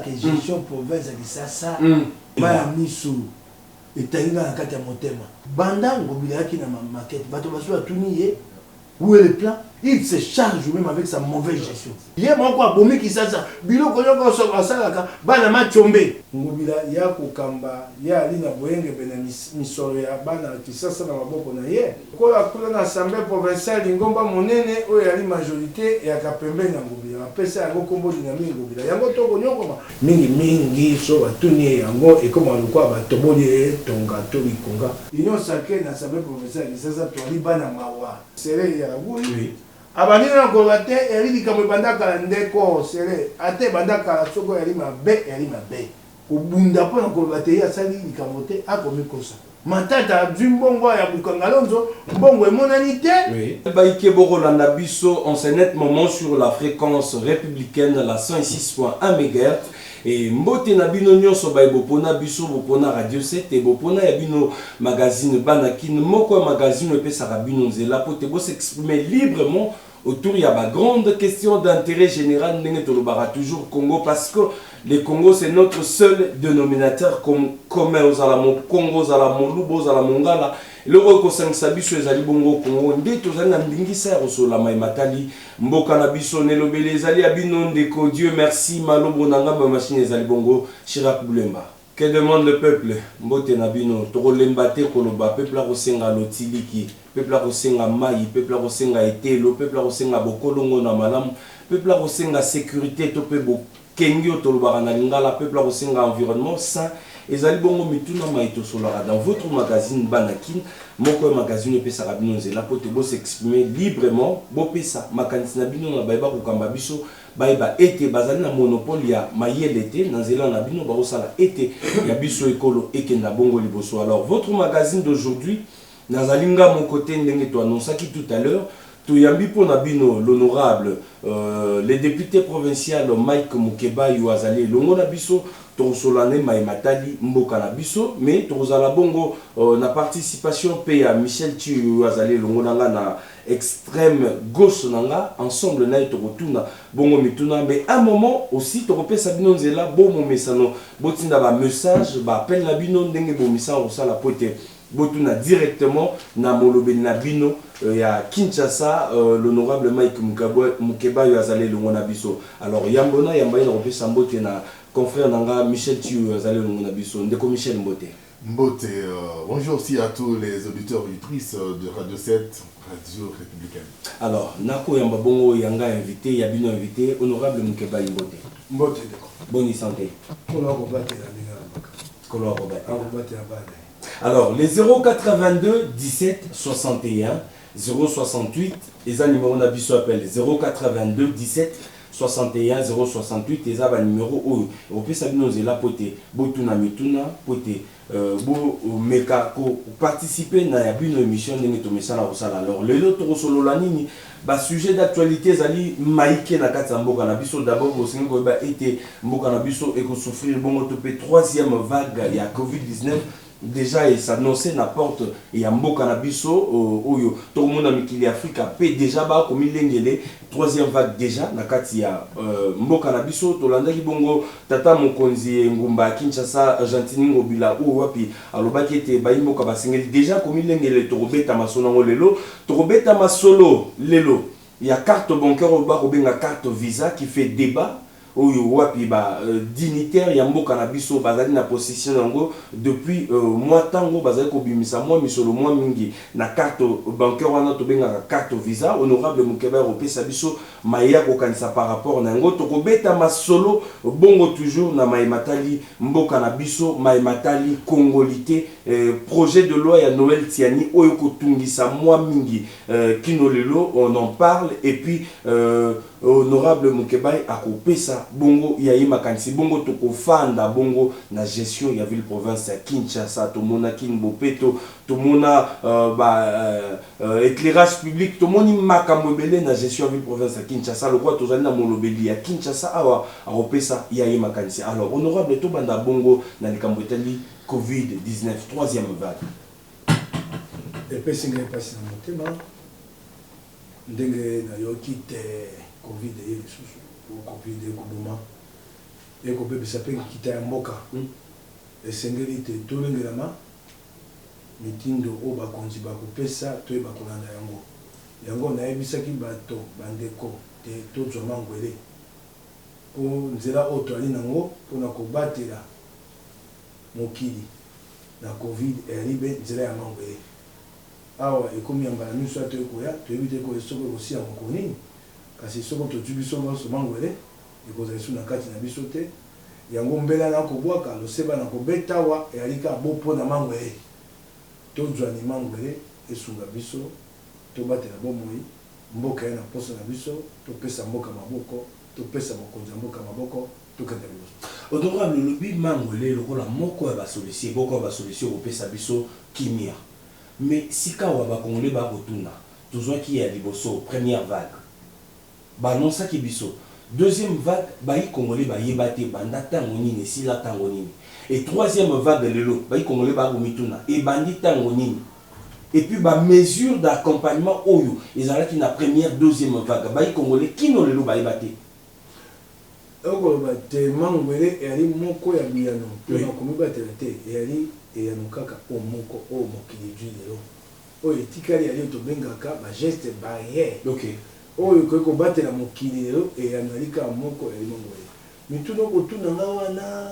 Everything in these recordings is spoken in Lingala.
que gestion province à Kisasa ba misu etangi na kati ya motema banda ngobila ki na maquette bato baso atuniye où est le plan? Il se charge même avec sa mauvaise gestion. Il y a encore bomi qui ça bilo konyo ko so asalaka bana machombe ngobila ya kokamba ya ali na boyenge bena misoro ya bana kisasa na maboko na ye ko la kula na assemblée provinciale ngomba monene o ya li majorité ya kapembe na ngobila pesa yango kombo dynamique ngobila yango to konyoko mingi so batuni yango e comme alukwa batoboli tonga to bikonga union sacrée na assemblée provinciale kisasa to ali bana mawa sere ya oui abandi na kolate eri likambo bandaka ndeko sere ate bandaka soko eri mabe obunda po na kolate ya sali likambo te akomi kosa matata mbongo ya bukangalonzo mbongo emonani te Baïke Borolanda Bisso on s'est net moment sur la fréquence républicaine la 106.1 MHz et mbote na bino nyonso ba bopona biso bopona radio 7 et bopona ya bino magazine banakin moko magazine pesa bino nzela po te bo s'exprimer librement autour ya ba grande question d'intérêt général ndenge tolobara toujours Congo parce que le Congo c'est notre seul dénominateur commun aux alamon Congo aux alamon lubo aux alamon ngala le roko sangisa biso ezali bongo Congo nde tozali na ndingisa ya kosola mai matali mboka na biso nelobele ezali abino ndeko Dieu merci malobo na ngamba machine ezali bongo Chirac Boulemba. Que demande le peuple? Mbote na bino tokolemba te koloba peuple a kosenga lotiliki peuple a kosenga mai peuple a kosenga etelo peuple a kosenga bokolongo na malamu peuple a kosenga sécurité to pe bo kengio tolobara na lingala peuple a kosenga environnement sain ezali bongo mituna maito solara dans votre magazine Banakin moko magazine pesa rabino nzela po te bo s'exprimer librement bo pesa makanisi na bino na baiba kokamba biso baiba ete bazali na monopole ya mayele te na nzela na bino ba osala ete ya biso ekolo ekenda bongo liboso. Alors votre magazine d'aujourd'hui nazalinga mon côté ndenge to annonçaki tout à l'heure to yambi po na bino l'honorable le député provincial Mike Mukeba Yuazali longo na biso Tosolane Maimatali Mboka na biso mais tozala bongo na participation pe à Michel Thiou Azali longo na extrême gauche nanga ensemble na tokotuna bongo mituna mais à un moment aussi tokopesa bino nzela bo momesano botinda ba message ba appel na bino ndenge bo misa osala pote botuna directement na molobeli na bino ya Kinshasa l'honorable Mike Mukeba Azali longo na biso. Alors yambona yambaye na kopesa mbote na confrère Nanga Michel Thiou Azali Longonabiso, Ndeko Michel Mbote. Mbote, bonjour aussi à tous les auditeurs et auditrices de Radio 7, Radio Républicaine. Alors, Nako Yamba Bongo Yanga invité, Yabino invité, honorable Mukeba Mbote. Mbote, bonne santé. Alors, les 082 17 61 068, les animaux Nabiso appellent 082 17 61 068 et ça va numéro où on peut savoir nous là poté botuna mituna poté bo meka ko participer na ya bino émission ndenge to mesala osala. Alors le autre solo la nini ba sujet d'actualité zali maïke na kati mboka na biso d'abord bo singo ba été mboka na biso et ko souffrir bongo to pe troisième vague ya Covid-19 déjà il s'annonçait na porte et mboka na biso oyo tout le monde mikili Afrika pe déjà ba komi lengele troisième vague déjà na kati ya mboka na biso to landaki bongo tata mokonzi ngumba Kinshasa Argentine ngobila ou wapi alobaki te ba mboka basengeli déjà komi lengele to robeta masonango lelo to robeta masolo lelo il y a carte bancaire au ba ko benga carte Visa qui fait débat oyo wapi ba dignitaire ya mboka na biso bazali na possession nango depuis mois tango bazali ko bimisa moi misolo moi mingi na carte bancaire wana to benga carte Visa. Honorable Mukeba opesa biso maya ko kanisa par rapport na ngo to ko beta masolo bongo toujours na maimatali mboka na biso maimatali congolité projet de loi ya Noël Tiani oyo ko tungisa moi mingi kino lelo on en parle et puis honorable Mukeba akopesa bongo yayi makanisi bongo tokofanda bongo na gestion ya ville province ya Kinshasa tomona kinbopeto tomona éclairage public tomoni makambo ebele na gestion ya ville province ya Kinshasa lokwa tozali na molobeli ya Kinshasa awa akopesa yayi makanisi. Alors honorable to banda bongo na likambo etali Covid-19 troisième vague epesinga epasi na motema ndenge na yoki te Covid et Covid et Koudouma. et qu'on peut s'appeler kita mboka et sengeli te tolengelama mitindo o bakonzi bakopesa to bakolanda yango na ebisaki bato bandeko te tozwa mangwele po nzela oto ali nango pona kobatela mokili na covid eribe nzela ya mangwele awa ekomi yambala miso ato ekoya toyebi te ko esoko kosia mokoni kasi soko tozwi biso nyonso mangwele ekozala esu na kati na biso te yango mbela na kobwaka loseba na kobetawa eyalika bo mpona mangwele tozwani mangwele esunga biso tobatela bomoi mboka ya na posa na biso topesa mboka maboko topesa mokonzi ya mboka maboko tokende biso honorable lobi mangwele lokola moko ya basolution boko ya basolution kopesa biso kimia mais sika wa bakongole bakotuna tozwaki ya liboso première vague banonsaki biso deuxième vague bayi congolais bayeba te banda ntango nini esila ntango nini et troisième vague lelo bayi congolais bakomituna ebandi ntango nini et puis mesure d'accompagnement oyo ezalaki na première deuxième vague bayi congolais kino lelo bayeba te okoloba te mangwele eyali moko ya biyano mpona komibatela te eyali eyano kaka o moko oyo mokili jui lelo oyo etikali yali tobengaka bageste barrière oyo koki kobatela mokili lelo eyano yali kaka moko yali mangwele mituna kotuna nga wana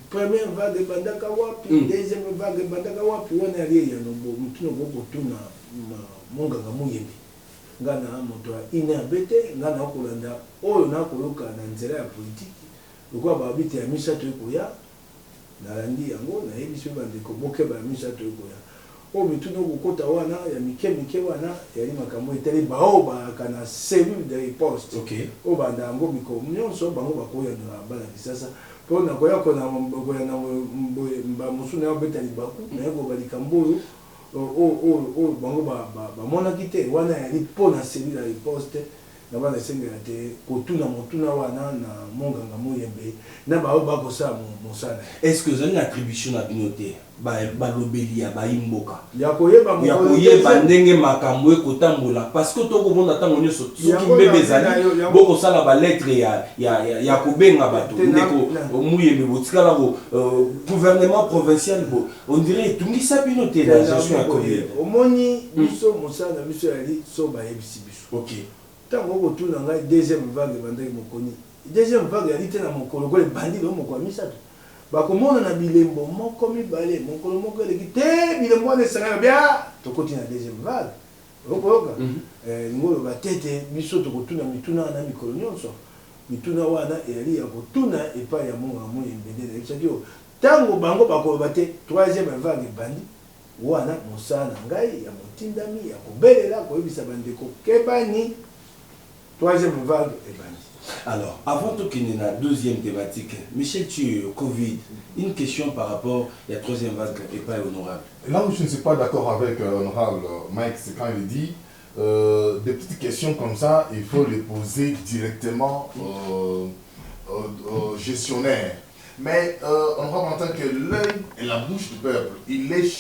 première vague ebandaka wapi deuxième vague ebandaka wapi wana yali eyano mituna kokotuna monganga muyembi nga na moto ya ine abete nga na kolanda oyo nakoloka na nzela ya politiki lokola babite ya misato ekoya nalandi yango nayebi so bandeko bokeba ya misato ekoya oyo mituna kokota wana ya mike wana yali makambo etali bao bayaka na cellule de riposte oyo banda yango mikolo nyonso bango bakoyanola bana kisasa mpo nakoya koya na bamosu na yo beta libaku naye koba likambo oyo bango bamonaki te wana yali mpo na cellule ya riposte na bana esengela te kotuna motuna wana na monganga moyembe na baoyo bakosala mosala. Est-ce que vous avez une attribution à binote balobeli ya bayimboka ya koyeba ndenge makambo ekotambola parce que tokomona ntango nyonso soki mbebe ezali bokosala balettre ya kobenga bato ndeko muyembe botikala gouvernement provincial on dirait etungisa bino te na gestion ya covid omoni biso mosala na biso yali so bayebisi biso ntango okotuna ngai deuxième vague ebandaki mokoni deuxième vague yali te na mokolo kole ebandi leo mokolo ya misato bakomona na bilembo moko mibale mokolo moko eleki te bilembo wana esangana bia tokoti na deuxième vague okoyoka ngolo batete biso tokotuna mituna na mikolo nyonso mituna wana eyali ya kotuna epai ya monga moyembe nde nayebisaki yo ntango bango bakoloba te troisième vague ebandi wana mosala na ngai ya motindami ya kobelela koyebisa bandeko kebani troisième vague ebandi. Alors, avant de qu'il y ait la deuxième thématique, Michel, tu Covid, une question par rapport à la troisième vague et pas honorable. Là où je ne suis pas d'accord avec honorable Mike, c'est quand il dit des petites questions comme ça, il faut les poser directement au gestionnaire. Mais on va entendre que l'œil et la bouche du peuple, il est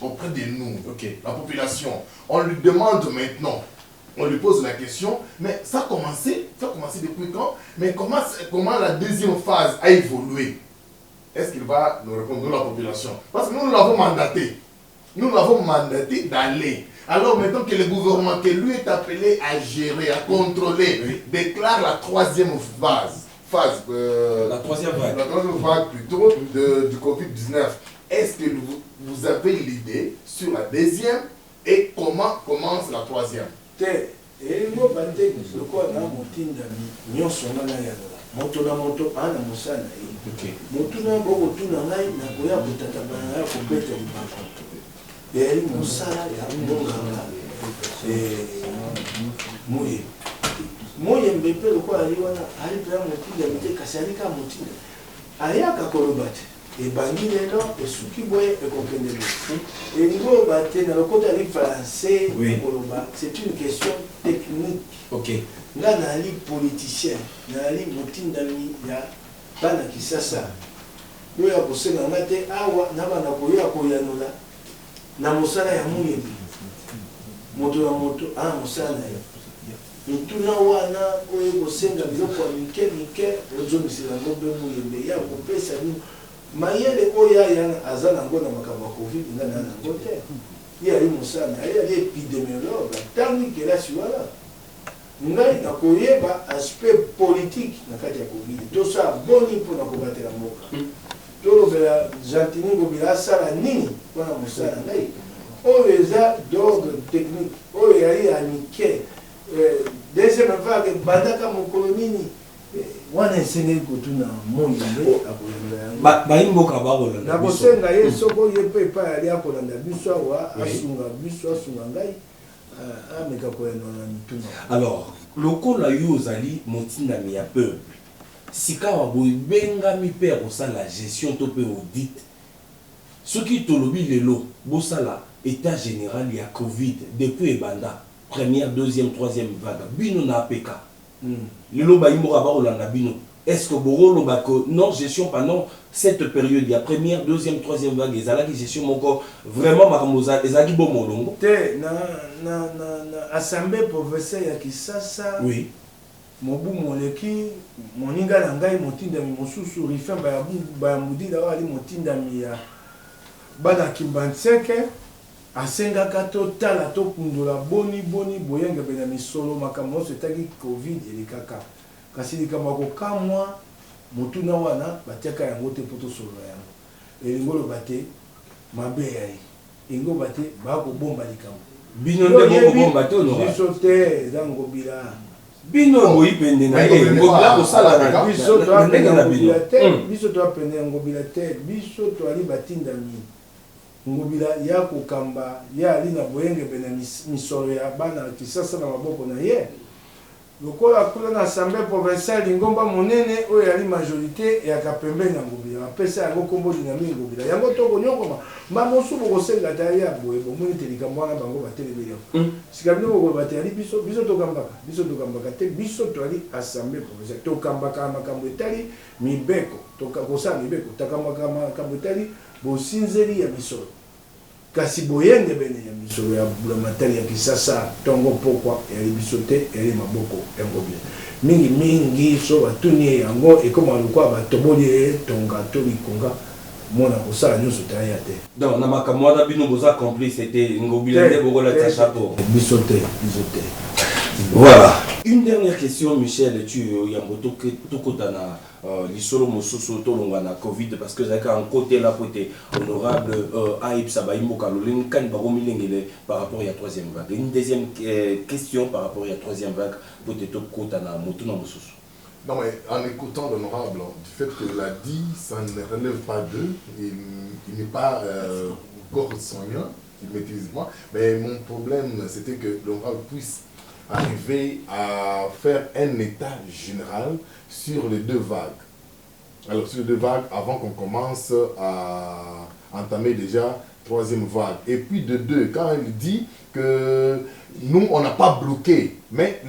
auprès de nous, la population. On lui demande maintenant. On lui pose la question, mais ça a commencé depuis quand? Mais comment la deuxième phase a évolué? Est-ce qu'il va nous répondre, nous la population? Parce que nous l'avons mandaté. Nous l'avons mandaté d'aller. Alors maintenant que le gouvernement, que lui est appelé à gérer, à contrôler, déclare la troisième phase. La troisième vague. La troisième vague plutôt du Covid-19. Est-ce que vous avez l'idée sur la deuxième et comment commence la troisième? elingo bate lokola na motindami nyonso nga na yalola moto na moto ana mosala na ye motuna bokotuna ngai nakoya kotatabana na ya kobeta libako eyali mosala ya mbonganga moyembe mpe lokola ali wana ali mpe ya motindami te kasi ali kaka motinda ayaka koloba te ebangi lelo esuki boye ekokende boye elingo oyoba te na lokoto ali français koloba c'est une question technique nga naali politicien naali motindami ya bana kisasa oyo ya kosenga nga te awa na bana koya koyanola na mosala ya moyembi moto na moto ana mosala na ye mutuna wana oyo kosenga biloko ya mike ozomisela ngo mpe muyembe ya kopesa nini mayele oyo aya aza nango na makambo ya covid nga na nango te ye ali mosala na ye ali épidémiologue atangi kelasi wana ngai nakoyeba aspect politique na kati ya covid tosala boni mpona kobatela mboka tolobela Jantini Ngobila asala nini mpona mosala na ngai oyo eza d'ordre technique oyo yali amike deuxième vague bandaka mokolo nini wana esengeli kotuna moyembe akolanda yango bayimboka bakolanda nakosenga ye soko ye mpe epai ali akolanda biso awa asunga biso asunga ngai ameka kolanda na mituna. Alors lokola yo ozali motindami ya peuple sika wa boyebengami mpe ya kosala gestion to mpe audit soki tolobi lelo bosala état général ya covid depuis ebanda première deuxième troisième vague bino na APK lelo bayimboka bakolanda bino est-ce que boroloba que non gestion pendant cette période ya première deuxième troisième vague ezalaki gestion moko vraiment makambo ezalaki bo molongo te na assemblée provinciale ya Kisasa oui mobu moleki moninga na ngai motindami mosusu rifin bayamudila oyo ali motindami ya bana Kimbanseke asengaka totala tokundola boni boyengebele na misolo makambo nyonso etaki covid elekaka kasi likambo ya kokamwa motuna wana batiaka yango te mpo tosolola yango elingo loba te mabe ya ye elingo loba te bakobomba likambo bino nde bokobomba te biso te eza Ngobila bino boyi pende na ye Ngobila kosala na biso toapende ya Ngobila te biso toapende ya Ngobila te biso toali batindami Ngobila ya kokamba ya ali na boyengebele na misolo ya bana Kisasa na maboko na ye lokola kula na assemblée provinciale lingomba monene oyo yali majorité eyaka pembeni ya Ngobila bapesa yango kombo dinami Ngobila yango tokonyokoma mamosu bokosenga ta ya boye bomoni te likambo wana bango batelemeli yango sika bino bokoyeba te yali biso tokambaka te biso toali assemblée provinciale tokambaka makambo etali mibeko kosala mibeko takambaka makambo etali bosinzeli ya misolo kasi boyengebene ya misolo ya bulamatari ya Kisasa tongo pokwa yali biso te yali maboko ya Ngobila mingi so batuni yango ekoma lokwa batoboli tonga to likonga mona kosala nyonso taya te donc na makambo wana bino boza complice te Ngobila nde bokola ta chapeau biso te voilà une dernière question Michel tu yambo tokotana lisolo mosusu tolonga na covid parce que zaka un côté là côté honorable Aïb Sabaïmboka loling kan bagomilengele par rapport à la troisième vague une deuxième question par rapport à la troisième vague pour te tokotana motuna mosusu. Non mais en écoutant l'honorable du fait qu'il a dit ça ne relève pas d'eux, il n'est pas corps soignant, il maîtrise moi, mais mon problème c'était que l'honorable puisse arriver à faire un état général sur les deux vagues. Alors sur les deux vagues, avant qu'on commence à entamer déjà troisième vague. Et puis de deux, quand il dit que nous, on n'a pas bloqué, mais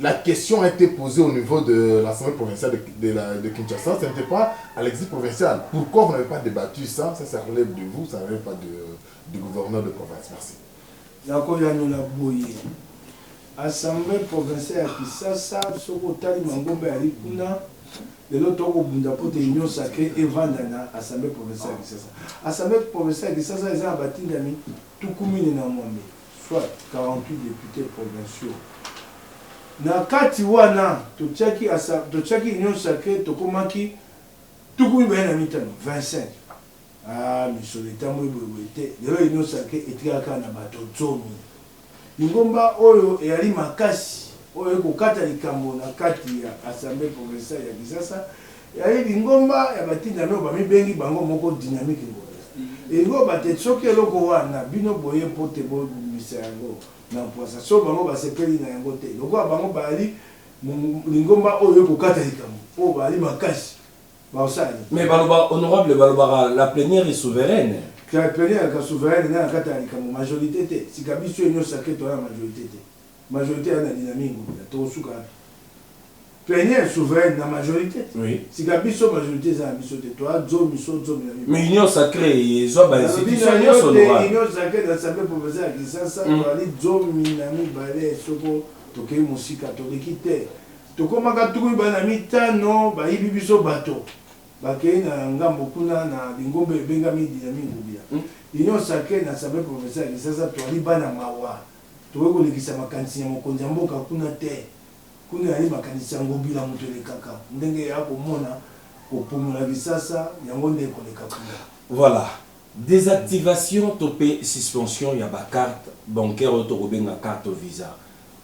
la question a été posée au niveau de l'Assemblée provinciale de Kinshasa, ce n'était pas à l'exécutif provincial. Pourquoi vous n'avez pas débattu ça? Ça relève de vous, ça ne relève pas du gouverneur de province. Merci. Assemblée provinciale ya Kisasa soko tali mangombe ali kuna lelo toko bunda pote union sacrée evanda na assemblée provinciale ya Kisasa. Assemblée provinciale ya Kisasa eza batindami tukumini na mwambe soit 48 députés provinciaux. Na kati wana tochaki union sacrée tokomaki tukumi na mitano 25. Ah misolo etambo eboyete lelo union sacrée etikaka na bato zomi. Lingomba oyo eyali makasi oyo kokata likambo na kati ya assemblée provinciale ya Kisasa yali lingomba ya batindami oyo bamibengi bango moko dynamique Ngobila eloko bate soki eloko wana bino boye pote bomisa yango na mposa so bango basepeli na yango te lokola bango bali lingomba oyo kokata likambo oyo bali makasi baosali mais baloba honorable baloba la plénière est souveraine. La plénière est souveraine, na kata comme majorité. Si Kabiso union sacrée, tu as la majorité. Majorité a la dynamique, tu as souka. Plénière souveraine, la majorité. Oui. Si Kabiso majorité, tu as la miso. Mais union sacrée, ils ont balisé. Union sacrée, l'Assemblée provinciale qui ça, tu as dit zomi, nami, balé, soko, tokei musika toleki te tokomaka tukui bana mitano bayibi biso bato bakei na ngambo kuna na bingombe ebengami Dynamique Ngobila union sacrée na sabe professeur ya Kisasa toali bana mawa tokoki kolekisa makanisi ya mokonzi ya mboka kuna te kuna yali makanisi ya Ngobila moto elekaka ndenge ya komona kopumula Kisasa yango nde koleka kuna. Voilà. Désactivation topé suspension ya ba carte bancaire to kobenga carte visa.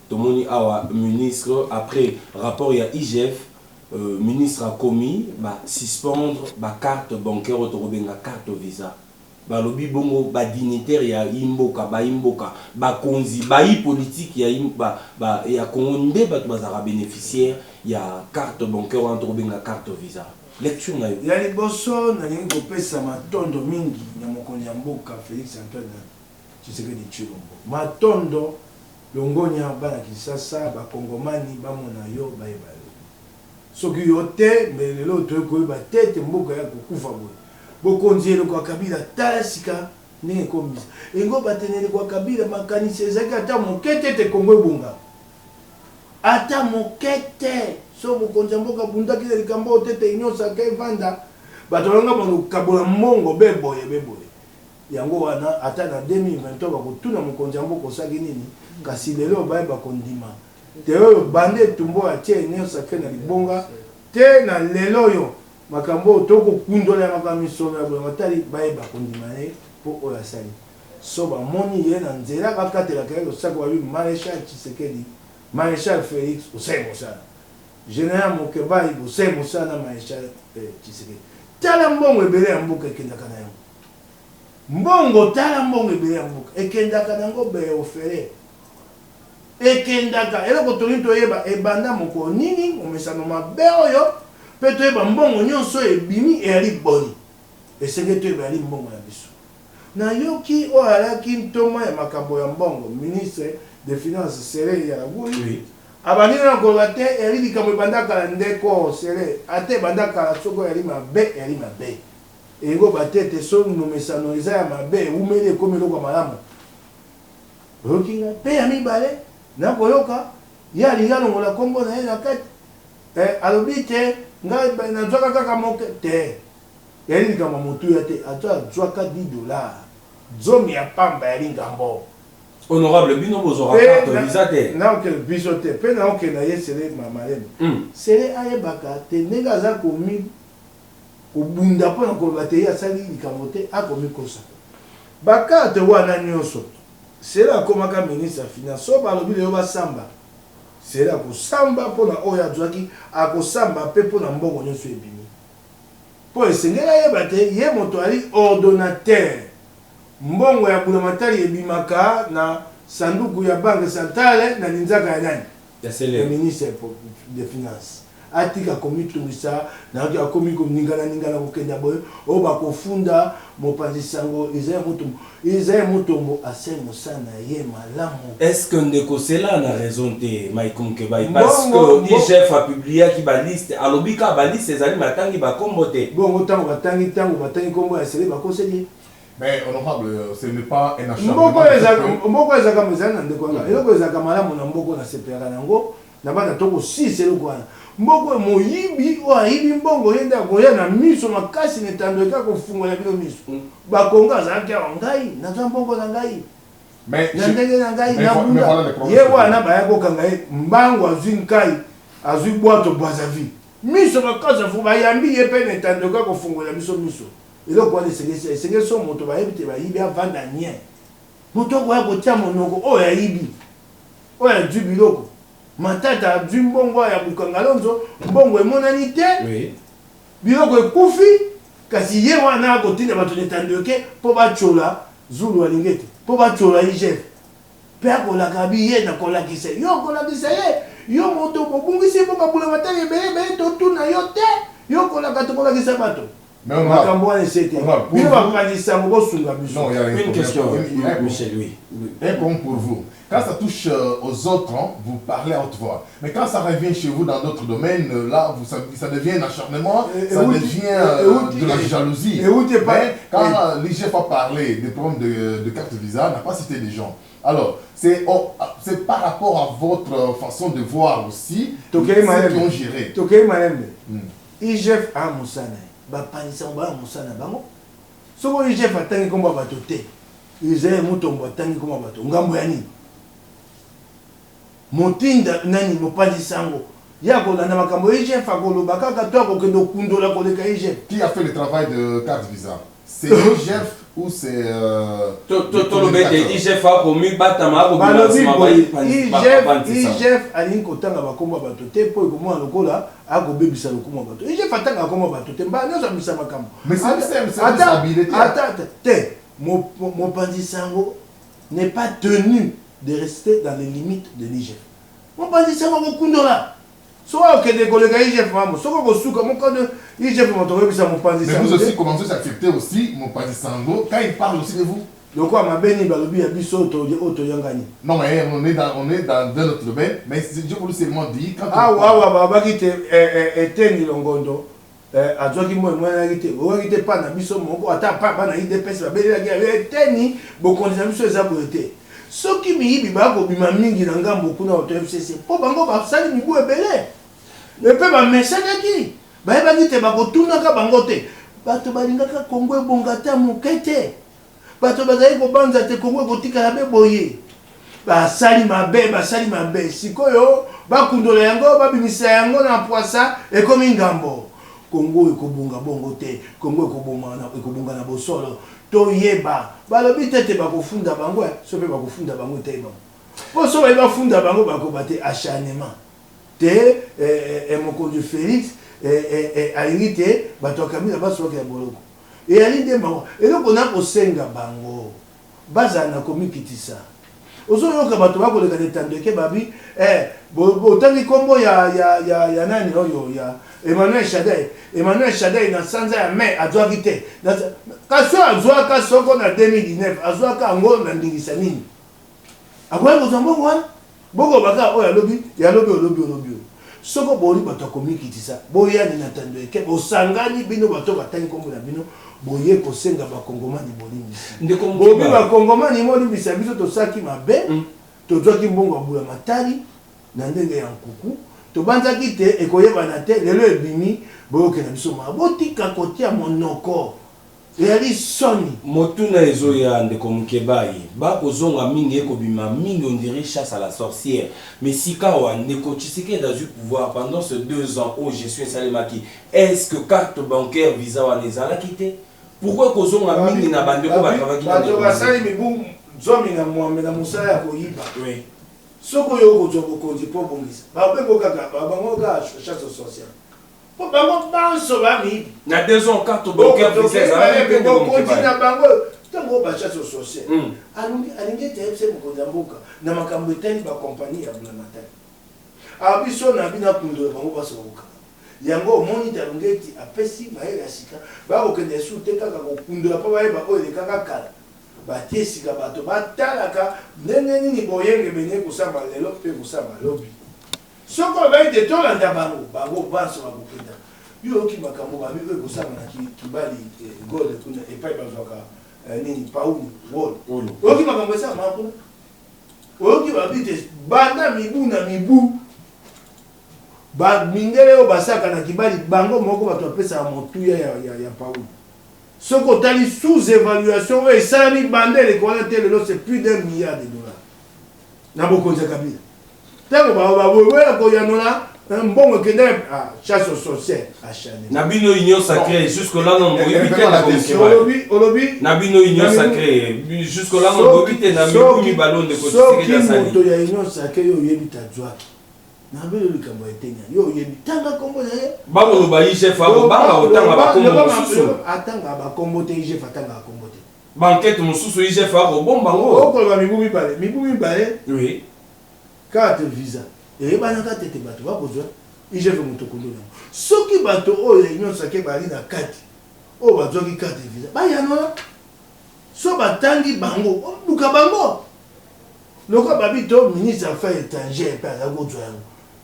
Tomoni awa ministre après rapport ya IGF ministre a commis ba suspendre ba carte bancaire to kobenga carte visa. Ba lobi bongo ba dignitaire ya imboka ba konzi ba politique ya ya konde ba bazara bénéficiaire ya carte bancaire to kobenga carte visa. Lecture na yo. Ya liboso na lingi kopesa matondo mingi ya mokonzi ya mboka Félix Antoine Tshisekedi Tshilombo. Matondo longonya bana Kisasa bakongomani bamona yo bayebale. Soki yo te melelo tokoyeba tete mboka ya kokufa boye. Bokonzi eloko Kabila tasika ndenge komisa. Engo batenele kwa Kabila makanisi ezaki ata mokete te Kongo ebunga. Ata mokete so bokonzi mboka bundaki le likambo tete union sacrée vanda batolanga bono kabola mongo beboye yango wana ata na 2023 bakotuna mokonzi mboka osaki nini kasi lelo baye bakondima te oyo bande tumbo atie union sacrée na libonga te na lelo yo makambo toko kundola makamiso ya bolatali baye bakondima ne po oyo asali so bamoni ye na nzela bakatela kayo sako wa maréchal Tshisekedi maréchal Félix Osai Général Mokebai Osai Moussa maréchal Tshisekedi tala mbongo ebele ya mboka ekendaka na yango mbongo tala mbongo ebele ya mboka ekendaka nango be ofere ekendaka eloko toni toyeba ebanda moko nini omesano mabe oyo pe toyeba mbongo nyonso ebimi eyali boni esenge toyeba yali mbongo ya biso na yoki oyo alaki ntoma ya makambo ya mbongo ministre des finances Sere ya Lagui abandi na koloba te eyali likambo ebandaka ndeko Sere ate ebandaka soko yali mabe engo batete so nomesano eza ya mabe umeli ekomi eloko malamu oyokinga pe ya mibale nakoyoka ye alinga longola kombo na ye na kati alobi te ngai nazwaka kaka moke te yali likambo motu ya te azwaka $10 zomi ya pamba yali ngambo honorable bino bozora carte visa te naoke biso te pe naoke na ye Sere mamalemu Sere ayebaka te ndenge aza komi kobunda mpo na koloba te ye asali likambo te akomi kosa bakarte wana nyonso Sere akomaka ministre ya finance so balobi leyo basamba Sere akosamba mpo na oyo azwaki akosamba mpe mpo na mbongo nyonso ebimi mpo esengeli ayeba te ye moto ali ordonnateur mbongo ya bulamatari ebimaka na sanduku ya banque centrale na linzaka ya nani ya ministre de finance atika komitungisa na akomi koningana kokenda boye o bakofunda mopanzi sango Isaïe Mutombo ase mosana ye malamu. Est-ce que ndeko cela na raison te Maikum Kebai parce que IGF a publié ki ba liste alobika ba liste ezali matangi ba kombo te bongo tango batangi kombo ya Sere bakoseli. Mais honorable, ce n'est pas un achat. Mboko ezaka mezana ndeko nga eloko ezaka malamu na mboko na sepera nango na bana toko 6 eloko wana mboko moyibi o ayibi mbongo yenda koya na miso makasi netandoka kofungola bino miso bakonga azaki ngai nazwa mbongo na ngai mais na ndenge na ngai na bunda ye wana baya kokanga ye mbango azwi nkai azwi bwato bwazavi miso makasi fu bayambi ye pe netandoka kofungola miso eloko wana esengeli so moto bayebi te bayibi avanda nien moto okoya kotia monoko oyo ayibi oyo azwi biloko matata azwi mbongo ya Bukangalonzo mbongo emonani te biloko ekufi kasi ye wana akotinda bato netandoke mpo bachola Zulu alingi te mpo bachola IGF mpe akolaka biye na kolakisa yo kolakisa ye yo moto kobungisi mpo babulamatari ebele totuna yo te yo kolaka tokolakisa bato makambo wana esete bino bakanisa mokosunga biso. Une question Michel, oui. Un point pour vous. Quand ça touche aux autres, hein, vous parlez à haute voix. Mais quand ça revient chez vous dans d'autres domaines, là, ça devient un acharnement, ça devient de la jalousie. Mais quand l'IGF a parlé des problèmes de carte visa, n'a pas cité des gens. Alors, c'est par rapport à votre façon de voir aussi, ceux qui ont géré. IGF a Moussana, Bapanisa a Moussana Bango. Ce que IGF a tangi comme Batoté, IGF Moutombo a tangi comme Bato, Ngamboyani. Motinda Nani Mopalisango. Yako na makambo IGF a Golo Bakaka, toi, Kokendo Kundo la Koleka IGF. Qui a fait le travail de carte visa? C'est IGF ou c'est. IGF a promis Batama, IGF a dit qu'autant va comme Batoté, pour que moi, le cola, a go baby sa le comme Bato. IGF a tant comme Batoté, bah, nous sommes ça makambo. Mais c'est habilité. Attends, mon Pandisango n'est pas tenu de rester dans les limites de l'IGF. Mon Pandisango, beaucoup là. Soit que des collègues IGF, soit que vous mon code IGF, mon Pandisango. Mais vous aussi commencez à accepter aussi mon Pandisango quand il parle aussi de vous. Donc, quoi, ma béni, balobi, abisso, auto yangani. Non, mais on est dans notre domaine, mais je voulais seulement dire quand. Ah, ouais, éteindre l'ongondo. A qui moi, on pas na biso, mon attends pas na IDPS, la belle éteindre, beaucoup de amis, les abonnés. Ce qui me dit, bah, bima mingi nanga beaucoup na auto FCC. Pour bango, bah, ça, il m'y belé. Le peu, bah, message qui. Bah, il va dire, bah, tout n'a qu'à bangote. Bah, tu vas dire, Congo, bongata, moukete. Bato bazali kobanza te Kongo kotikala be boye basali mabe sikoyo bakundola yango babimisa yango na poisa ekomi ngambo Kongo ekobunga bongo te Kongo ekobunga na bosolo toyeba balobi tete bakofunda bango sope bakofunda bango te bango poso bafunda bango bakobate acharnement te mokonzi Félix alingi te bato akamila basoki ya boloko et ali de bango et donc on a kosenga bango baza na komikitisa ozo yoka bato bakoleka netando ke babi botangi kombo ya nani oyo ya Emmanuel Shadai na sanza ya mai azwaki te kaso azwaka soko na 2019 azwaka ngo na ndingisa nini akoya kozwa mbongo wana bongo baka oyo alobi soko boli bato komikitisa boyani na tando ke bosangani bino bato batangi kombo na bino boye kosenga bakongomani bolimisi bobi bakongomani molimisa biso tosaki mabe tozwaki mbongo abula matali na ndenge ya nkuku tobanzaki te ekoyebana te lelo ebimi boyokela biso mabotika kotia monoko eyali soni motuna ezoya ndeko Mukebai bakozonga mingi ekobima mingi on dirait chasse à la sorcière mais sika wa ndeko Tshisekedi a eu pouvoir pendant ces 2 ans où je suis Salemaki est-ce que carte bancaire visa wa nezala quitté pourquoi kozonga mingi na bandeko batravaki bato basali mibu zomi na mwambe na musala ya koyiba soko yo kozwa bokonzi po bongisa babengo kaka bango ka chasse aux sorcières po bango banso bami na 2 ans carte bancaire visa na bango tango ba chasse aux sorcières alingi te epse mokonzi ya mboka na makambo etali bakompagnie ya blamatari abiso na bina kundola bango basoboka yango omoni talonge eti apesi mayele ya sika bakokende su te kaka kokundola mpo bayeba oyo elekaka kala batie sika bato batalaka ndenge nini boyenge bene kosamba lelo mpe kosamba lobi soko bayi te tolanda bango banso bakokenda yoki makambo babi oyo kosamba na kibali gole kuna epai bazwaka nini pauli wol oyoki makambo esama kuna oyoki babi te banda mibu na mibu mindele oyo basaka na kibali bango moko bato bapesaka motuya ya pauli soki otali sous-évaluation oyo esalami bandele ekowana te lelo c'est plus d'1 milliard de dollars na bokonzi ya kabila ntango baboya koyanola mbongo ekende chasse aux sorcières acharné na bino union sacrée jusque là non boyebi te na olobi na bino union sacrée jusque là non boyebi te na mibu mibalo ndeko Tshisekedi asali soki moto ya union sacrée oyo oyebi tazwaki nabelo likambo etenya yo oyebi tanga kombo na ye bakoloba IGF akobanga otanga bakombo mosusu atanga bakombo te IGF atanga bakombo te bankete mosusu IGF akobomba ngo okoloba mibu mibale oui carte visa eyebanaka tete bato bakozwa IGF moto kondola soki bato oyo union sacrée bali na kati oyo bazwaki carte visa bayanola so batangi bango luka bango Loka babito ministre affaires étrangères pe ala ko zwa.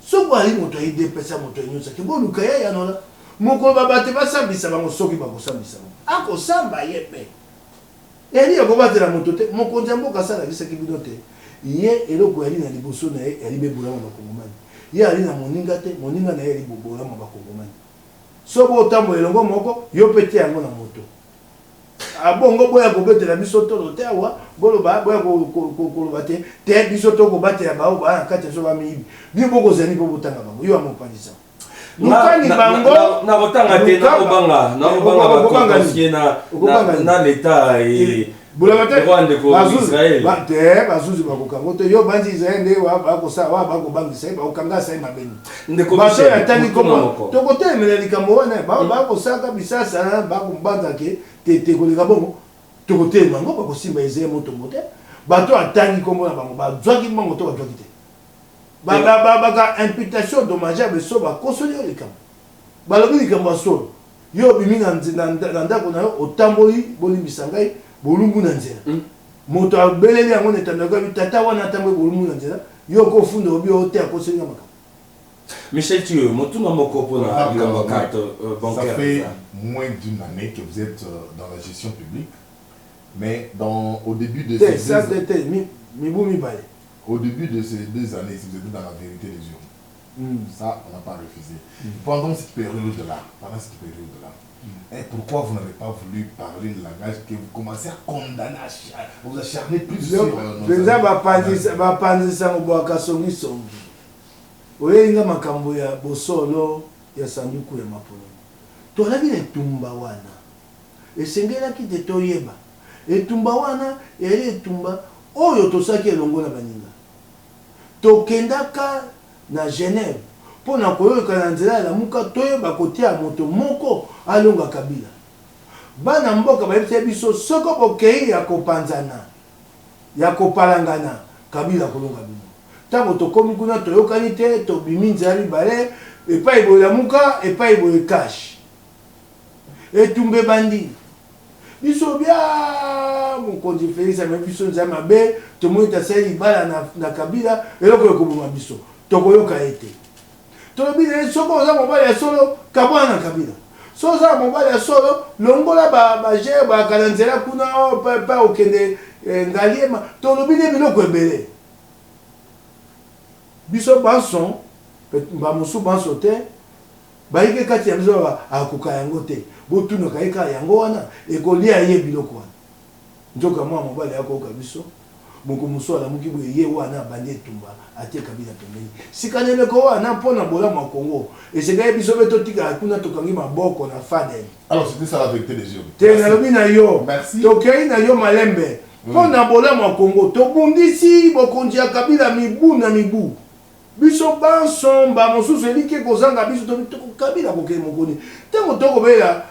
Soko ali moto ide pesa moto nyonsa ke bo lukaya ya nola. Moko babate basambisa bango soki bakosambisa. Ako samba yepe. Eli akobatela moto te mokonzi mboka sala bisaki bino te. Ye eloko ali na liboso na ye ali bebola bakongomani. Ye ali na moninga te moninga na ye ali bobola bakongomani. Soko otambo elongo moko yo pete yango na moto. Abongo boya kobetela biso tolo te awa boloba boya koloba te te biso to kobatela bao ba kati so ba mibi bibo kozani po botanga bango yo amopanisa lukani bango na botanga te na obanga ba konfier na l'état et bulabate Rwanda ko Israël ba te bazuzi bakokango te yo banzi Israël nde wa ba ko sa wa ba ko bangi sai ba okanga sai mabeni ndeko baso ya tani komo to kote mele likambo wana ba ko saka bisasa ba ko mbanda ke te koleka bongo to kote mango ba ko simba ezeye moto mote bato atangi kombo na bango ba zwaki mango to ba zwaki te ba ka imputation dommageable so ba consolider likambo ba lobi likambo so yo bimi na ndako na yo otamboli bolimbisa ngai bolumbu na nzela moto abeleli yango netandaka tata wana atamboyi bolumbu na nzela yo kofunda obi ote akosenga makambo. Michel Thieu, motuna moko pona carte bancaire. Ça fait moins d'une année que vous êtes dans la gestion publique, mais au début de ces deux années, si vous êtes dans la vérité des urnes, ça on n'a pas refusé. Pendant cette période-là, et pourquoi vous n'avez pas voulu parler de langage que vous commencez à condamner, vous acharnez plus sur oyenga makambo ya bosolo ya sanduku ya mapolo tolabi etumba wana esengelaki te toyeba etumba wana yali etumba oyo tosaki elongo na baninga tokendaka na Genève mpona koyoka na nzela ya lamuka toyeba kotia moto moko alonga Kabila bana mboka bayebisa biso soko bokei ya kopanzana ya kopalangana Kabila kolonga bino tango tokomi kuna toyokani te tobimi nzela mibale epai boye lamuka epai boye kashi etumbe bandi biso bia mokonzi Félix ame biso nzela mabe tomoni tasali libala na Kabila eloko ekoboma biso tokoyoka ete tolobi soko oza mobali ya solo kabwana na Kabila so oza mobali ya solo longola baje bakala nzela kuna pa okende ngaliema tolobi ne biloko ebele biso banson bamosu banso te bayike kati ya biso akoka yango te botuna kayika yango wana ekolia ye biloko wana nzoka mwa mobali akoka biso moko muso alamuki boye ye wana bandi etumba atie Kabila pembeni sikaneleko wana mpona bolamu ya Congo esengai biso be totika kuna tokangi maboko na Fadel. Alors c'était ça la vérité des yeux. Te nalobi na yo tokei na yo malembe mpona bolamu ya Congo tobundisi bokonzi ya Kabila mibu na mibu biso bansomba mosusu elike kozanga biso Kabila kokei mokoni ntango tokobela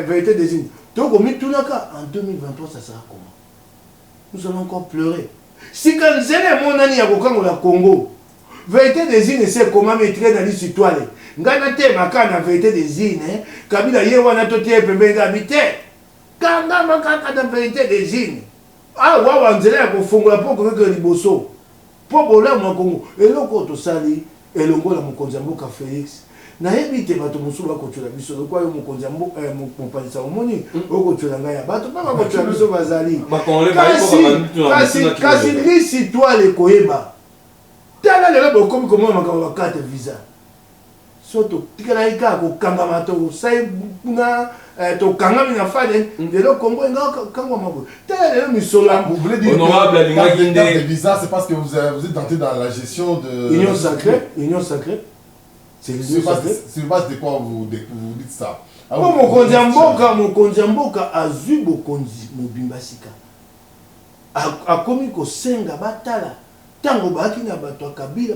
vérité des signes tokomitunaka en 2023 ça sera comment? Nous allons encore pleurer. Si quand nzele monani ya kokangola Congo vérité des signes c'est comment maîtriser dans l'histoire ngana te makana vérité des signes Kabila ye wana totie pembeni ngabite kanga makaka na vérité des signes ah wawa nzele ya kofungola poko keke liboso po bolamu ya Congo eloko tosali elongola mokonzi ya mboka Félix nayebi te bato mosusu bakotola biso lokwa yo mokonzi ya mboka mopanisa omoni okotola ngai ya bato mpa bakotola biso bazali kasi lisitwale ekoyeba tala lelo bokomi komona makambo bakarte visa so totikalaki kaka kokangama tosai kuna tokangami na Fadel lelo Congo engakangwama boye tala lelo misolo vous voulez dire que visa c'est parce que vous êtes tenté dans la gestion de union sacrée. C'est sur base de quoi vous dites ça? Mokonzi ya mboka azwi bokonzi mobimba sika akomi kosenga batala tango baaki na bato ya Kabila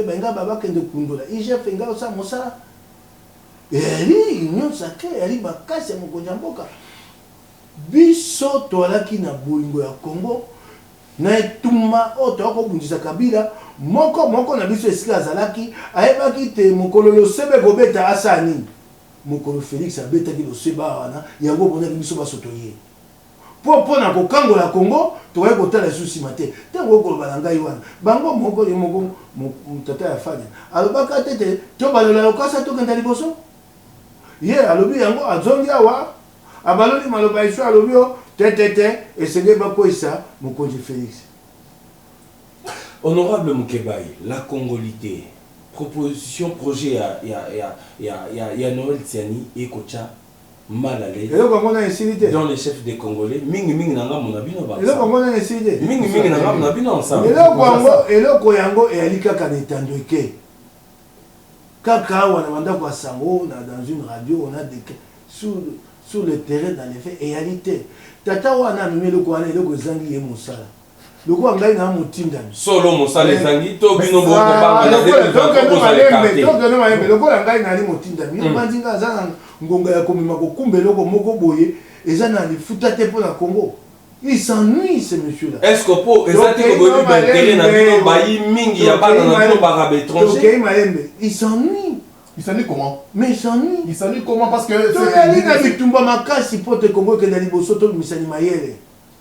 bainga babakende kundola IGF enga osa mosala eri union sacrée eri makasi ya mokonzi ya mboka biso toalaki na bolingo ya Congo na etumba oyo toakobundisa Kabila moko na biso esika azalaki ayebaki te mokolo losebe kobeta asani mokolo Félix abetaki loseba wana yango bonaki biso basoto ye pour na kokangola Congo toye kotala susi mate tango ko balanga yiwana bango moko tata ya fanya alobaka tete to balola lokasa to kenda liboso ye alobi yango azongi awa abaloli maloba iso alobi tete esenge bakoisa mokonzi Félix. Honorable Moukebaye, la Congolité, proposition, projet, il y a Noël Tiani et Kocha Malalé. Dans les chefs des Congolais, Mingi Nanga Monabino. Mingi Nanga Monabino ensemble. Et le Koyango et Alika Kanetandoke. Kaka, on a demandé à Sango, dans une radio, on a des sur le terrain, dans les faits, réalité. Tata, on a mis le Kouane et le Kozangi et Moussala. Le quoi on gagne un moutindam. Solo Moussala et Zangi, Tobino Boko, le quoi on gagne un moutindam. Il m'a dit que Ngonga Komimako Kumbeloko Moko Boye, et Zana les foutate pour la Congo. Il s'ennuie ces messieurs-là. Est-ce que pour il s'ennuie. Il s'ennuie comment? Mais il s'ennuie. Il s'ennuie comment? Parce que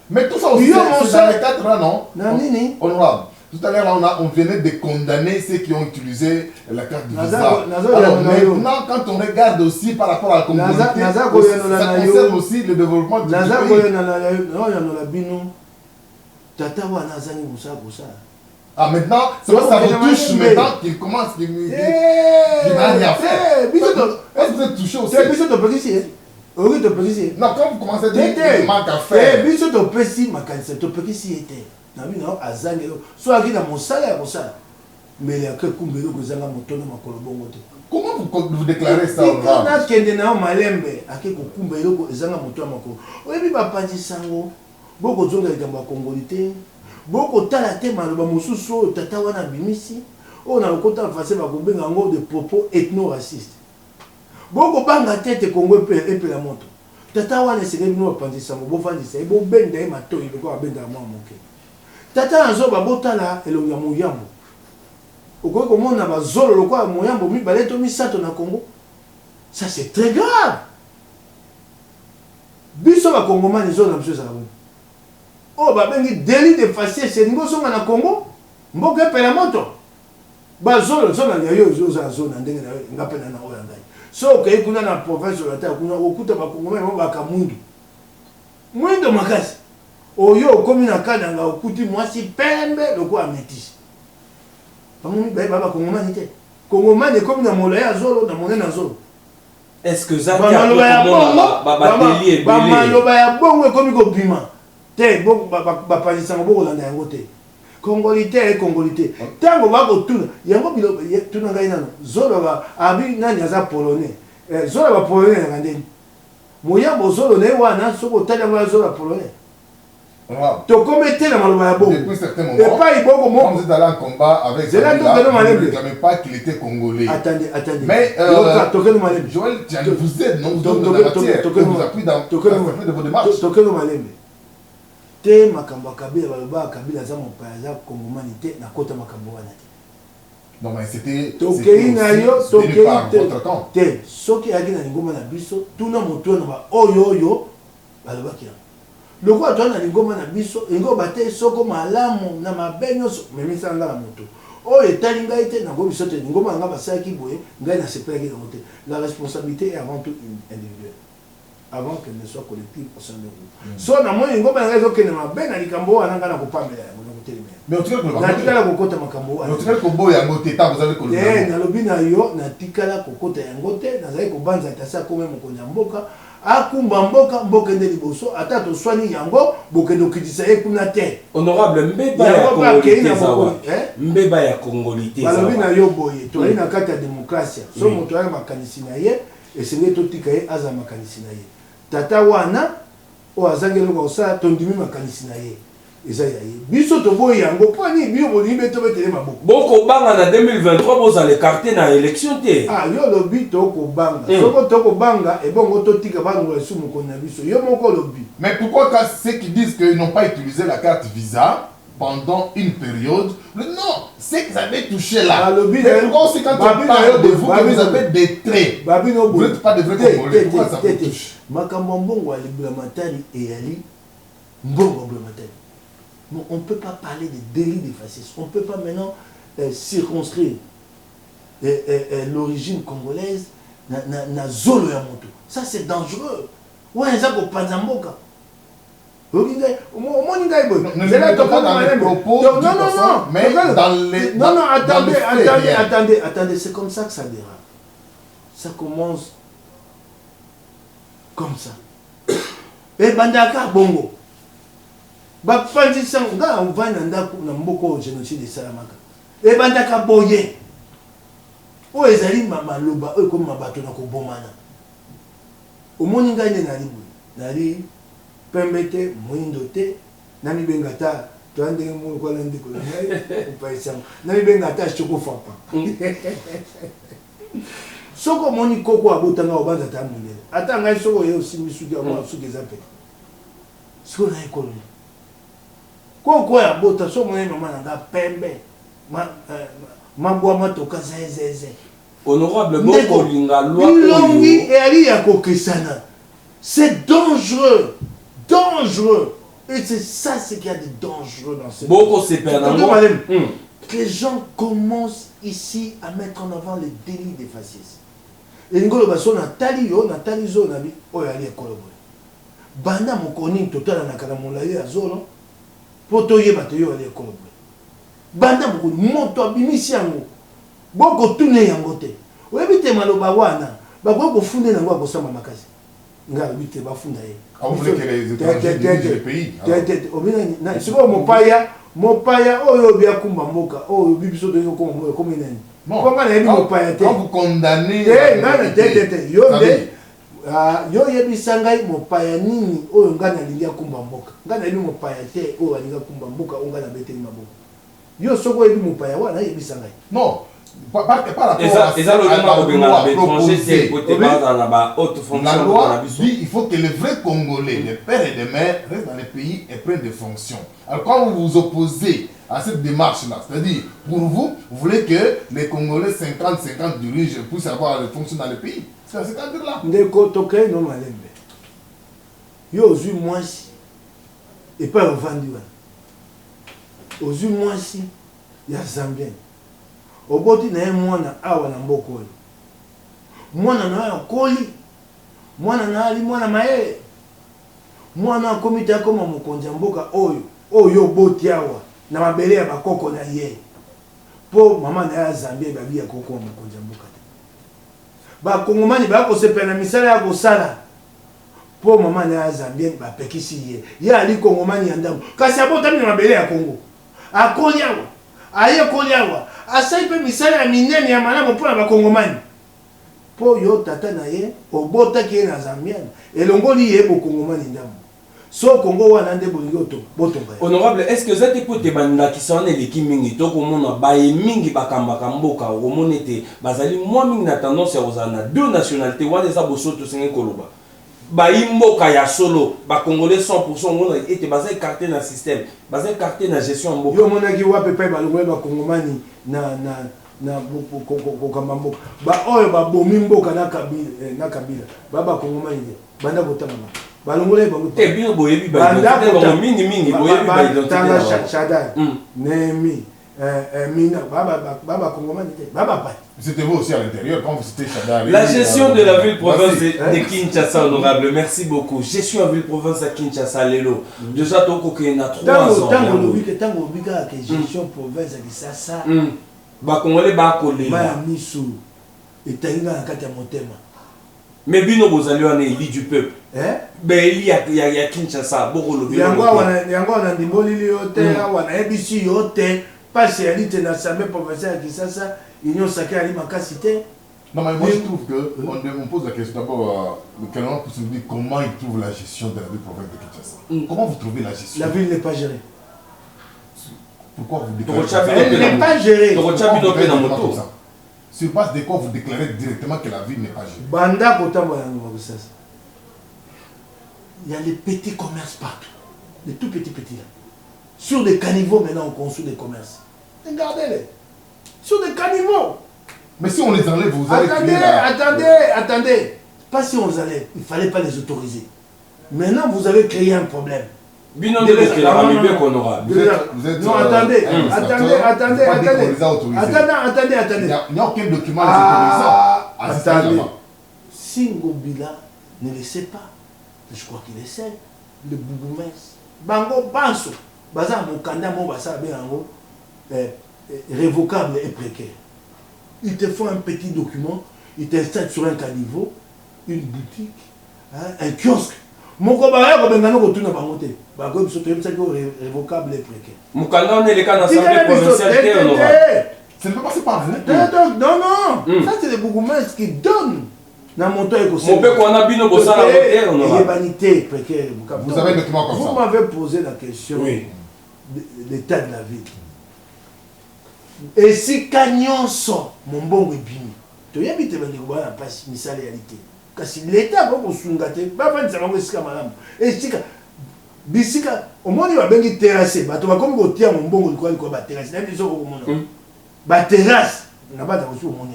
mais tout ça aussi, c'est dans les 4 ans, non? Honorable. Tout à l'heure, on venait de condamner ceux qui ont utilisé la carte Visa. Alors maintenant, quand on regarde aussi par rapport à la communauté, ça concerne aussi le développement du pays. Ah maintenant, ça retouche maintenant qu'il commence, qu'il n'a rien fait. Est-ce que vous êtes touché aussi? Non, quand vous commencez à dire qu'il manque à faire. Comment vous déclarez ça? Beaucoup tala tema le bamususu tata wana bimisi on a le côté face ba kobenga ngo de propos ethno-racistes. Beaucoup banga tete Congo pe la moto. Tata wana senge bino bapandisa ngo bo fandisa bo benda e mato ile ko benda mwa moke. Tata anzo ba botala elonga muyambo. Oko ko mona ba zolo lo kwa muyambo mi baleto mi sato na Congo. Ça c'est très grave. Biso ba Congomani zo na msho za bo. Oh, bah, ben, délit de faciès, c'est nous sommes en Congo. Mboka pe la moto. Bah, zone, zone, so, que kuna na province de la terre, kuna okuta ba Congo, ba kamundu. Mwindo makasi. Oyo, comme na kananga, okuti mwasi pembe, le quoi métis. Pamouni, bah, ba Congo manité. Congo mané comme na molaya zolo, na moné na zolo. Est-ce que ça va comme bima. Te bon bapalisa ngo bolanda yango te Congolité Congolité tango bako tuna yango bilo tuna ngai nano zolo ba abi nani aza polonais zolo ba polonais na ndeni moyambo zolo ne wana soko tala ba zolo polonais to commettre la maloba ya bon depuis certains moments et pas iboko mo vous êtes allé en combat avec c'est là que nous ne réclamez pas qu'il était congolais. Attendez mais Joël vous êtes non vous appuie dans de vos démarches te makambo kabila baloba kabila za mopaza kongomanité na kota makambo wana te. Non mais c'était votre camp. Te soki agi na ngoma na biso tuna moto na ba oyo baloba kia. Loko atona ngoma na biso ngo bate soko malamu na mabenyo memi sanga la moto. O etali ngai te na ngo biso te ngoma nga basaki boye ngai na sepelaki na moto. La responsabilité est avant tout individuelle. Avant qu'elle ne soit collective au sein de vous. So na moi ngoma na ngazo kene mabe na likambo wana ngana kopamela yango na kotelema. Mais otikala ko na tikala kokota makambo wana. Otikala ko boya yango te ta bozali ko. Na lobi na yo na tikala kokota yango te na zali ko banza tasa ko même ko nyamboka akumba mboka ndeli liboso ata to swani yango bokendo kitisa ye kuna te. Honorable Mbeba ya Congolité zawa. Mbeba ya Congolité zawa. Balobi na yo boye to na kati ya démocratie. So moto ya makanisi na ye esenge to tika ye aza makanisi na ye. Tata wana o azangelo ko sa tondimi makanisi na ye eza ya ye biso to boy yango pani biyo boni beto betele maboko boko banga na 2023 boza le carte na élection te yo lobi to ko banga soko to ko banga e bongo to tika bango la sumu ko na biso yo moko lobi. Mais pourquoi quand ceux qui disent qu'ils n'ont pas utilisé la carte Visa pendant une période, non, c'est que vous avez touché là. Mais pourquoi aussi quand on parle de vous, que vous avez des traits, vous n'êtes pas des vrais Congolais, pourquoi ça vous touche? Makambo mbongo ya libulamatari eyali Mbongo emblématique. Mais on ne peut pas parler de délit de fascisme. On ne peut pas maintenant circonscrire l'origine congolaise na zolo ya moto. Ça c'est dangereux. Ouais, ça pour Panzamboka. Non, non, attendez, c'est comme ça que ça dérape. Ça commence comme ça. Et bandaka bongo. Ba panzi sanga on va nanda na mboko génocide de Salamaka. Et bandaka boye. O ezali mama loba o comme mabato na ko bomana. O moni ngane na libu. Nali pembete moindote nami bengata to ande mo ko lande ko ngai o paisam. Nami bengata choko fapa. Soko moni koko abotanga obanza ta munene. Ata ngai soko ye osimi suki amo suki zape. Soko na ekolo. Koko ya bota so moni mama nanga pembe. Mabwa matoka zezeze. Honorable Boko linga loi Longi et ali ya kokesana. C'est dangereux. Dangereux. Et c'est ça ce qu'il y a de dangereux dans ce Boko c'est perdant. Les gens commencent ici à mettre en avant les délits des fascistes. Et ngolo baso na tali zo na bi oyo ali ekolo boy. Banda mokoni total na kala molaye azolo. Poto yeba to yo ali ekolo boy. Banda mokoni moto abimisi yango. Boko tune yango te. Oyebite maloba wana bako ko funde nango akosamba makasi. Nga bite bafunda ye. Ah, vous voulez que les étrangers dirigent le pays? Mopaya oyo bia kumba mboka oyo bibiso de ko mo ko minene. Non. Quand vous condamnez yo yebisangai mopaya nini oyo ngana lingia kumba mboka. Ngana yebi mopaya te oyo alinga kumba mboka ngana beteli maboko. Yo soko yebi mopaya wana yebisangai. Non. Par rapport à la loi dit il faut que les vrais Congolais, les pères et les mères, restent dans les pays et prennent des fonctions. Alors quand vous vous opposez à cette démarche-là, c'est-à-dire pour vous, vous voulez que les Congolais 50-50 dirigent puissent avoir des fonctions dans le pays. C'est ce qu'on dit là. Ndeko tokai no malembe. Yo ozu mwasi et pas vendu. Ozu mwasi ya Zambien. Oboti na ye mwana awa na mboko oyo. Mwana na yo koli. Mwana na ali mwana maye. Mwana akomite akoma mokonzi mboka oyo. Oyo oboti awa na mabele ya bakoko na ye. Po mama na ya Zambie babi ya koko wa mokonzi mboka te. Ba kongomani ba ko sepela misala ya kosala. Po mama na ya Zambie ba pekisi ye. Ya ali kongomani ya ndamu. Kasi abota na mabele ya Kongo. Akoli awa. Aye koli awa. Asai pe misala ya minene ya malamu mpona bakongomani. Po yo tata na ye obotaki ye na Zambienne elongoli ye bokongomani ndamu. So Congo wana nde bolingi botonga. Honorable, est-ce que ça te peut te banda qui sont les qui mingi to komona baye mingi bakambaka mboka omonete bazali moi mingi na tendance ya ozana deux nationalités wana za bosoto senge koloba. Bayi mboka ya solo ba congolais 100% ngona ete baza écarté na système, baza écarté na gestion mboka. Yo monaki wape pe balongwe ba kongomani na kokamamboka. Ba oyo ba bomi mboka na kabila. Baba kongomani banda botama. Balongole bango te bien boyebi ba mingi boyebi ba identité tanga Chadai Nemi Mina baba kongomani te baba pa. C'était vous aussi à l'intérieur quand vous étiez Chadai. La gestion de la ville-province de Kinshasa, honorable, merci beaucoup. Gestion de la ville-province à Kinshasa, Lelo. Déjà, tu as 3 ans. Tango Bika, gestion province à Kinshasa. Bakongole Bakole. Bayamisu. Et Taïga à Katia Motema. Mais bino bozali wana élu du peuple. Ben il y a Kinshasa, Bokolo. Yango wana ndimbolili yote, wana ebisi yote, partialité na l'Assemblée provinciale à Kinshasa, Union sacrée à Limakasité. Non mais moi je trouve que on pose la question d'abord le Canada pour se dire comment il trouve la gestion de la ville provinciale de Kinshasa. Comment vous trouvez la gestion? La ville n'est pas gérée. Pourquoi vous déclarez ça? Elle n'est pas gérée. Sur base de quoi vous déclarez directement que la ville n'est pas gérée? Banda il y a les petits commerces partout. Les tout petits là. Sur des caniveaux maintenant on construit des commerces. Regardez-les. Sur des caniveaux. Mais si on les enlève, vous allez attendez. Pas si on les enlève. Il ne fallait pas les autoriser. Maintenant vous avez créé un problème. Bino de la Ramibé qu'on aura. Vous êtes non, attendez. Il n'y a aucun document les autorisant. Attendez. Si Ngobila ne le sait pas, je crois qu'il le sait, le Bouboumès, Bango Banso, Baza Mokanda Mobasa Béango, révocable et précaire. Ils te font un petit document, ils t'installent sur un caniveau, une boutique, un kiosque. Mon copain, comme un autre, tout n'a pas monté. Comme ce révocable et précaire. Mokanda, on est les cas dans l'Assemblée provinciale. Ça ne peut passer par vous. Non. Ça, c'est les Bougoumès qui donnent. Mon père, on a bien au sein de vanité précaire. Vous avez un document comme ça. Vous m'avez posé la question de l'état de la ville. Et si Kanyonso, mon bon webini, tu y habites dans la passe, mais ça réalité. Parce que l'État va vous soulager, va pas dire que c'est madame. Et si bisika, au moins il va bien terrasser, bah tu vas comme au tiers mon bon quoi quoi terrasse, même les autres au monde. Bah terrasse, n'a pas d'avoir au monde.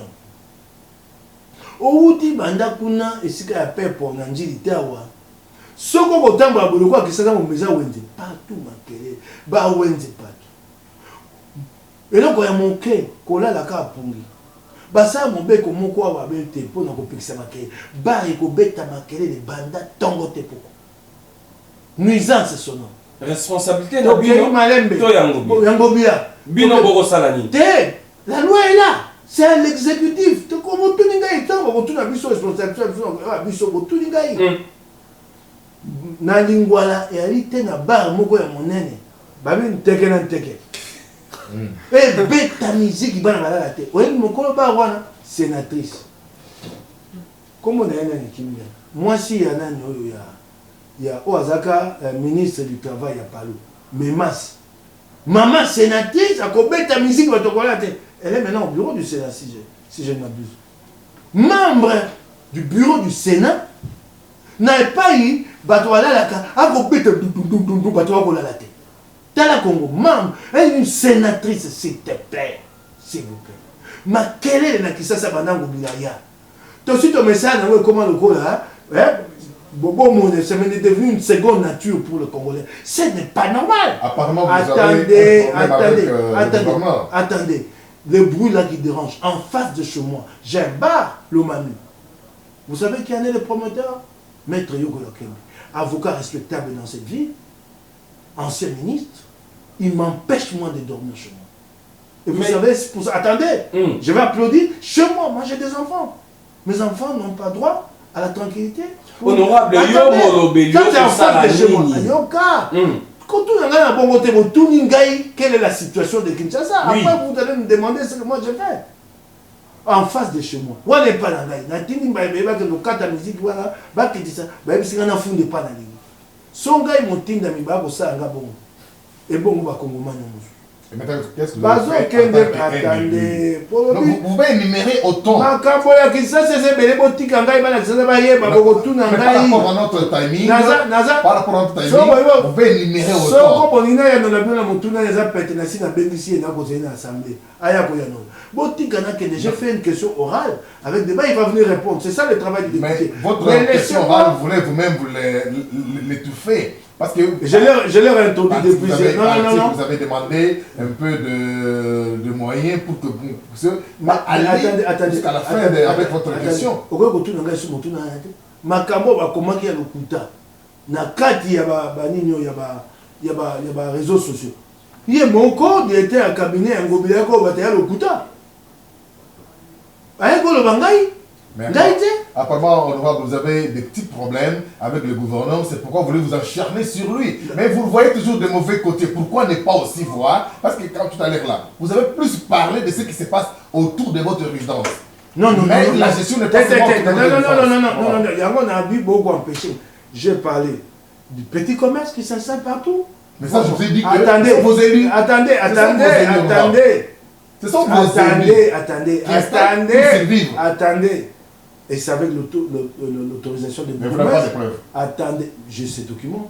Outi banda kuna esika ya pepo na njili tawa. Soko kotamba boloko akisaka mo meza wende partout makele, ba wende partout. Eloko ya moke kolala ka pungi. Basa mobeko moko awa bete po na kopikisa makele. Ba ekobeta makele de banda tongo te poko. Nuisance sonore. Responsabilité na bino malembe. To yango. Yango bia. Bino boko salani. Te, la loi est là. C'est l'exécutif. Tu comme tout ningai, tu vas tout na biso responsabilité, biso tout ningai. Na lingwala et alite na bar moko ya monene. Babi nteke na nteke. Et beta musique bana bala te. Oye mokolo ba wana sénatrice. Comment on a un kimia. Moi si ya nani oyo ya Oazaka ministre du travail ya Palu. Memas. Maman sénatrice a beta musique ba tokola te. Elle est maintenant au bureau du Sénat, si je ne m'abuse. Membre du bureau du Sénat n'a pas eu Batouala Laka, a coupé de Batouala Late. Tala Congo, membre, elle est une sénatrice, s'il te plaît. S'il vous plaît. Mais quelle est la Kissa Sabanango Bilaya? Tu as su ton message, comment le coup là? Bobo Mone, c'est devenu une seconde nature pour le Congolais. Ce n'est pas normal. Apparemment, vous avez un problème attendez. Le bruit là qui dérange, en face de chez moi, j'ai un bar, l'Omanu. Vous savez qui en est le promoteur? Maître Yoko Yokembe, avocat respectable dans cette ville, ancien ministre, il m'empêche moi de dormir chez moi. Et vous savez, pour ça, attendez, je vais applaudir chez moi, moi j'ai des enfants. Mes enfants n'ont pas droit à la tranquillité. Honorable, ça c'est en face de chez moi. Yoka. Quand tout le monde a bon côté, quelle est la situation de Kinshasa? Après, vous allez me demander ce que moi j'ai fait. En face de chez moi. On n'est pas dans la musique, et bon, on va et maintenant, qu'est-ce que vous faites? Attendez. Vous pouvez énumérer autant. Par rapport à notre timing, par rapport à notre timing, vous pouvez énumérer autant. J'ai fait une question orale avec débat, il va venir répondre. C'est ça le travail du député. Mais votre question orale, vous voulez vous-même l'étouffer. Parce que je leur ai introduit depuis. Vous avez demandé un peu de moyens pour que vous allez jusqu'à la fin avec votre question. Makambo va comment qu'il y a le kuta. Na kati ya ba nino ya ba réseaux sociaux. Il est mon code, il était un cabinet un gobelin ko va le kuta. Aïe ko le bangai. Apparemment, vous avez des petits problèmes avec le gouverneur, c'est pourquoi vous voulez vous acharner sur lui. Mais vous le voyez toujours de mauvais côté. Pourquoi ne pas aussi voir? Parce que quand tout à l'heure là, vous avez plus parlé de ce qui se passe autour de votre résidence. Non, la gestion n'est pas non, il y a un but beaucoup empêché. J'ai parlé du petit commerce qui s'installe partout. Mais ça, je vous ai dit que vos élus. Attendez. Ce sont vos élus. Attendez. Et c'est avec l'autorisation de attendez, j'ai ces documents.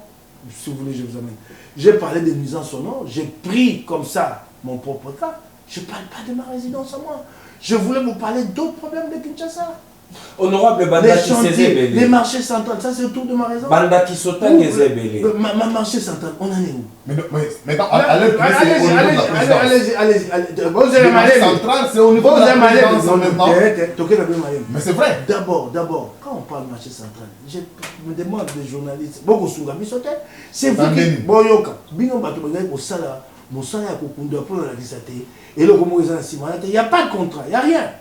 Si vous voulez, je vous amène. J'ai parlé de nuisances sonores. J'ai pris comme ça mon propre cas. Je ne parle pas de ma résidence à moi. Je voulais vous parler d'autres problèmes de Kinshasa. Honorable Banda qui s'est les marchés centraux, ça c'est autour de ma raison. Banda qui saute à Gézébélé. Ma marché central, on en est où? Mais allez-y. Vous avez mal. Central, c'est au niveau de la présidence en même temps. Mais c'est vrai. D'abord, quand on parle de marché central, je me demande des journalistes, beaucoup sont amis sautés. C'est vous qui, boyoka, bino bato bagay ko sala, mon sang ya ko kunda pour la disate. Et le comment ils ont il n'y a pas de contrat, il n'y a rien.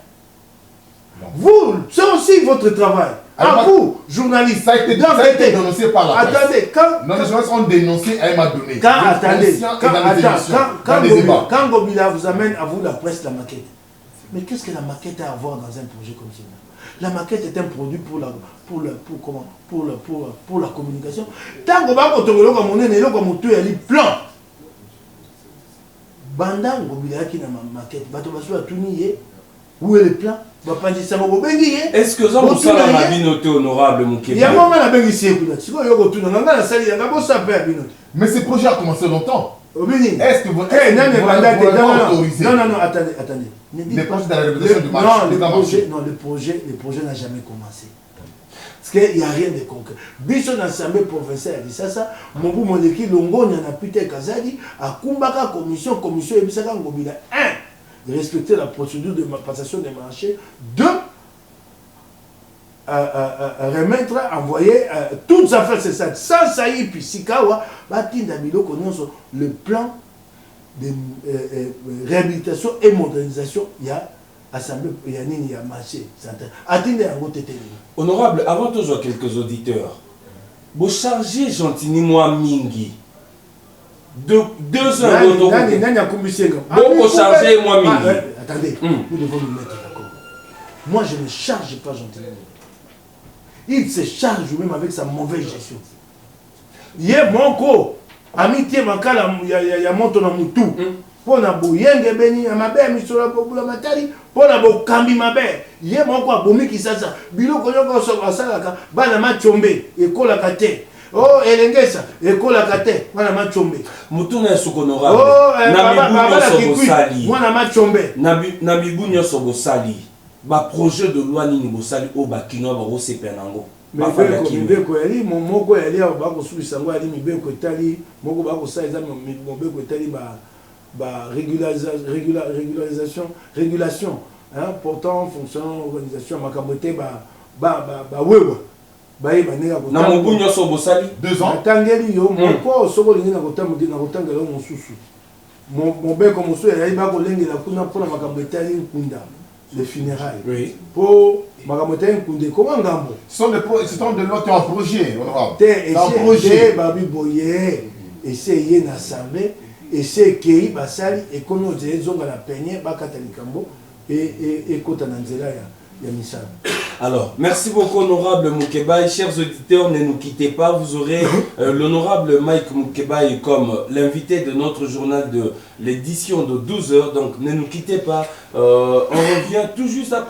Vous, c'est aussi votre travail. À vous, journalistes. Ça a été dénoncé par la presse. Attendez, non, les journalistes ont dénoncé à m'a donné. Quand Gobila vous amène à vous la presse, la maquette. Mais qu'est-ce que la maquette a à voir dans un projet comme celui-là? La maquette est un produit pour la communication. Tant que vous avez un plan. Banda Gobila qui n'a ma maquette, où est le plan? Est-ce que vous avez un binoté honorable, mon Québec? Mais ce projet a commencé longtemps. Est-ce que vous autorisé? Non, attendez. Les projets de la réputation du marché. Non, le projet n'a jamais commencé. Parce qu'il n'y a rien de concret. Biso dans l'Assemblée provinciale a dit ça. Mon bout, mon équipe, l'ongo, n'y en a plus de Kazadi, à Kumbaka, commission, et Bissaka Ngobila. 1. De respecter la procédure de passation des marchés. 2. Remettre, envoyer toutes les affaires, c'est ça. Sans ça, et puis Sikawa, le plan de réhabilitation et modernisation, il y a assemblée, il y a marché. Honorable, avant de jouer quelques auditeurs, vous chargez gentiment moi Mingi. 2 heures vous chargez moi Mingi. Attendez, nous devons nous mettre d'accord. Moi, je ne charge pas gentiment. Il se charge même avec sa mauvaise gestion. Hier, mon co, amitié, makala, il y a mon ton amoutou. Pour na bouyenge beni, à ma belle, misola, bobula matari, pour na bokambi ma belle. Hier, mon co, bomi qui ça, bilo koyoko salaka, bana ma chombe, ekola kate. Oh, elengesa, ekola kate, bana ma chombe. Mutuna sukonorable. Oh, Mwana ma chombe. Nabibu nyoso bosali. Ba projet de loi ni bosali o ba kino ba rose penango. Mibeko yali moko yali ba ko subisa ngo yali mibeko etali moko ba ko sa eza mibeko etali ba régulation hein portant fonction organisation makamote ba wewa ba yeba nega ko na mobu nyoso bosali 2 ans tangeli yo moko soko lingi na kotamudi na kotangela mosusu mobeko mosusu yali ba ko lengela kuna pona makambo etali nkunda les funérailles. Oui. Pour Magamoten Koundé, comment Gambo? Ce sont des lois qui ont un projet. Un projet, Babi Boye, essayer d'assemblée, essayer Kei, Basali, et comme on dit, Zonga la Peigné, Bakatalikambo, et Kotananzela, Yamissan. Alors, merci beaucoup, honorable Moukebaï. Chers auditeurs, ne nous quittez pas. Vous aurez l'honorable Mike Moukebaï comme l'invité de notre journal de l'édition de 12 h. Donc, ne nous quittez pas. On revient tout juste après.